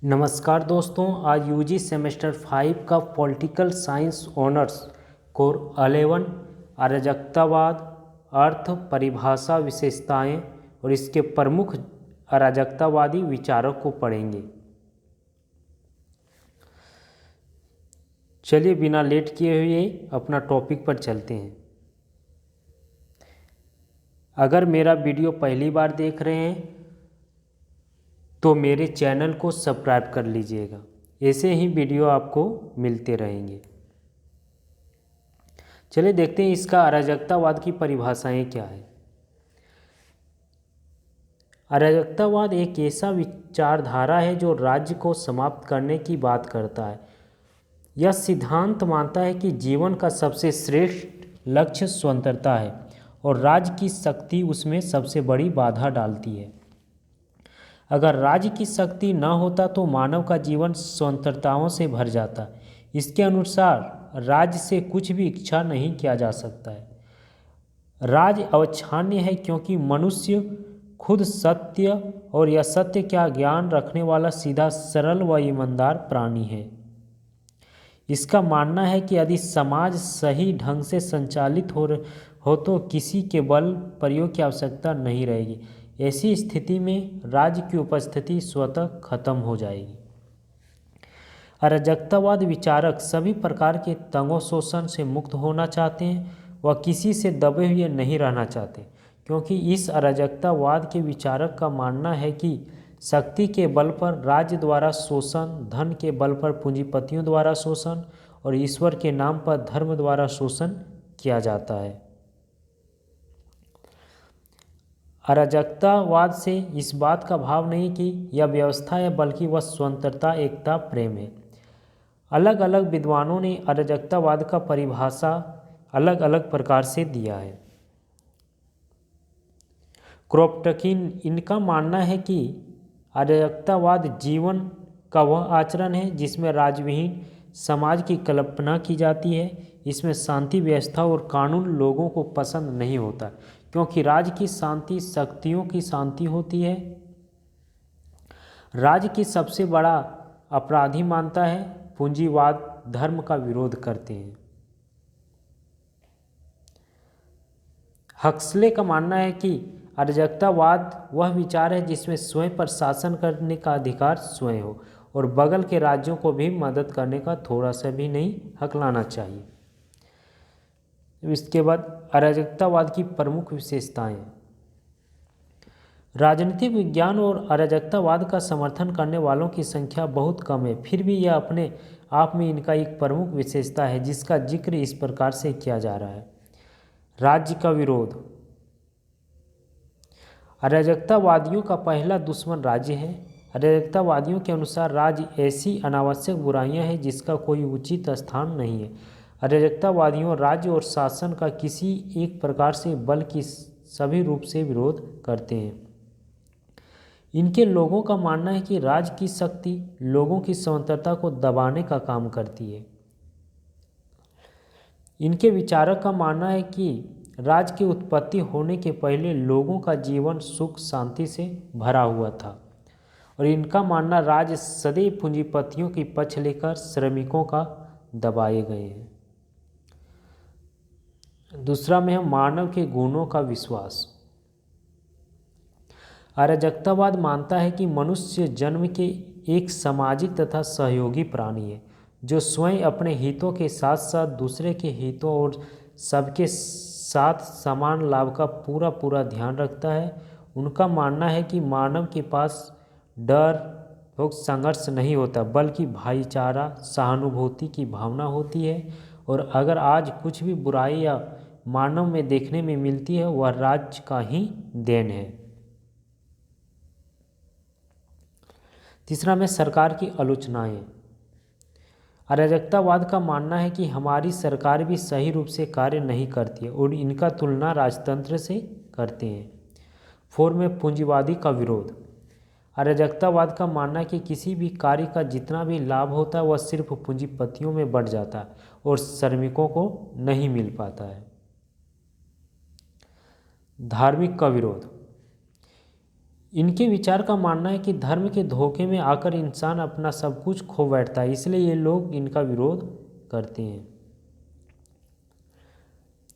नमस्कार दोस्तों, आज यूजी सेमेस्टर 5 का पॉलिटिकल साइंस ऑनर्स कोर 11 अराजकतावाद, अर्थ, परिभाषा, विशेषताएं और इसके प्रमुख अराजकतावादी विचारक को पढ़ेंगे। चलिए बिना लेट किए हुए अपना टॉपिक पर चलते हैं। अगर मेरा वीडियो पहली बार देख रहे हैं तो मेरे चैनल को सब्सक्राइब कर लीजिएगा, ऐसे ही वीडियो आपको मिलते रहेंगे। चलिए देखते हैं इसका अराजकतावाद की परिभाषाएं क्या है। अराजकतावाद एक ऐसा विचारधारा है जो राज्य को समाप्त करने की बात करता है। यह सिद्धांत मानता है कि जीवन का सबसे श्रेष्ठ लक्ष्य स्वतंत्रता है और राज्य की शक्ति उसमें सबसे बड़ी बाधा डालती है। अगर राज्य की शक्ति न होता तो मानव का जीवन स्वतंत्रताओं से भर जाता। इसके अनुसार राज्य से कुछ भी इच्छा नहीं किया जा सकता है। राज्य अवांछनीय है क्योंकि मनुष्य खुद सत्य और यह सत्य का ज्ञान रखने वाला सीधा, सरल व ईमानदार प्राणी है। इसका मानना है कि यदि समाज सही ढंग से संचालित हो तो किसी के बल प्रयोग की आवश्यकता नहीं रहेगी। ऐसी स्थिति में राज्य की उपस्थिति स्वतः खत्म हो जाएगी। अराजकतावाद विचारक सभी प्रकार के तंगों शोषण से मुक्त होना चाहते हैं, वह किसी से दबे हुए नहीं रहना चाहते, क्योंकि इस अराजकतावाद के विचारक का मानना है कि शक्ति के बल पर राज्य द्वारा शोषण, धन के बल पर पूंजीपतियों द्वारा शोषण और ईश्वर के नाम पर धर्म द्वारा शोषण किया जाता है। अराजकतावाद से इस बात का भाव नहीं कि यह व्यवस्था है, बल्कि वह स्वतंत्रता, एकता, प्रेम है। अलग अलग विद्वानों ने अराजकतावाद का परिभाषा अलग अलग प्रकार से दिया है। क्रोपटकिन, इनका मानना है कि अराजकतावाद जीवन का वह आचरण है जिसमें राज्यविहीन समाज की कल्पना की जाती है। इसमें शांति व्यवस्था और कानून लोगों को पसंद नहीं होता, क्योंकि राज्य की शांति शक्तियों की शांति होती है। राज्य की सबसे बड़ा अपराधी मानता है पूंजीवाद, धर्म का विरोध करते हैं। हक्सले का मानना है कि अराजकतावाद वह विचार है जिसमें स्वयं पर शासन करने का अधिकार स्वयं हो और बगल के राज्यों को भी मदद करने का थोड़ा सा भी नहीं हकलाना चाहिए। इसके बाद अराजकतावाद की प्रमुख विशेषताएं। राजनीतिक विज्ञान और अराजकतावाद का समर्थन करने वालों की संख्या बहुत कम है, फिर भी यह अपने आप में इनका एक प्रमुख विशेषता है जिसका जिक्र इस प्रकार से किया जा रहा है। राज्य का विरोध। अराजकतावादियों का पहला दुश्मन राज्य है। अराजकतावादियों के अनुसार राज्य ऐसी अनावश्यक बुराइयां हैं जिसका कोई उचित स्थान नहीं है। अराजकतावादियों राज्य और शासन का किसी एक प्रकार से बल्कि सभी रूप से विरोध करते हैं। इनके लोगों का मानना है कि राज्य की शक्ति लोगों की स्वतंत्रता को दबाने का काम करती है। इनके विचारक का मानना है कि राज्य की उत्पत्ति होने के पहले लोगों का जीवन सुख शांति से भरा हुआ था और इनका मानना राज्य सदैव पूंजीपतियों की पक्ष लेकर श्रमिकों का दबाए गए हैं। दूसरा में है मानव के गुणों का विश्वास। अराजकतावाद मानता है कि मनुष्य जन्म के एक सामाजिक तथा सहयोगी प्राणी है जो स्वयं अपने हितों के साथ साथ दूसरे के हितों और सबके साथ समान लाभ का पूरा ध्यान रखता है। उनका मानना है कि मानव के पास डर और संघर्ष नहीं होता, बल्कि भाईचारा, सहानुभूति की भावना होती है और अगर आज कुछ भी बुराई या मानव में देखने में मिलती है वह राज्य का ही देन है। तीसरा में सरकार की आलोचनाएं। अराजकतावाद का मानना है कि हमारी सरकार भी सही रूप से कार्य नहीं करती है और इनका तुलना राजतंत्र से करते हैं। 4 में पूंजीवादी का विरोध। अराजकतावाद का मानना है कि किसी भी कार्य का जितना भी लाभ होता है वह सिर्फ पूंजीपतियों में बढ़ जाता है और श्रमिकों को नहीं मिल पाता है। धार्मिक का विरोध। इनके विचार का मानना है कि धर्म के धोखे में आकर इंसान अपना सब कुछ खो बैठता है, इसलिए ये लोग इनका विरोध करते हैं।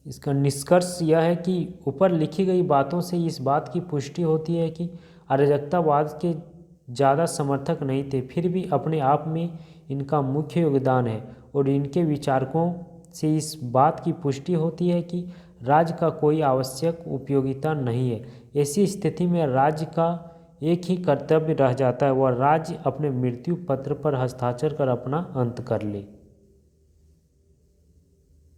इसका निष्कर्ष यह है कि ऊपर लिखी गई बातों से इस बात की पुष्टि होती है कि अराजकतावाद के ज़्यादा समर्थक नहीं थे, फिर भी अपने आप में इनका मुख्य योगदान है, और इनके विचारकों से इस बात की पुष्टि होती है कि राज्य का कोई आवश्यक उपयोगिता नहीं है। ऐसी स्थिति में राज्य का एक ही कर्तव्य रह जाता है, वह राज्य अपने मृत्यु पत्र पर हस्ताक्षर कर अपना अंत कर ले।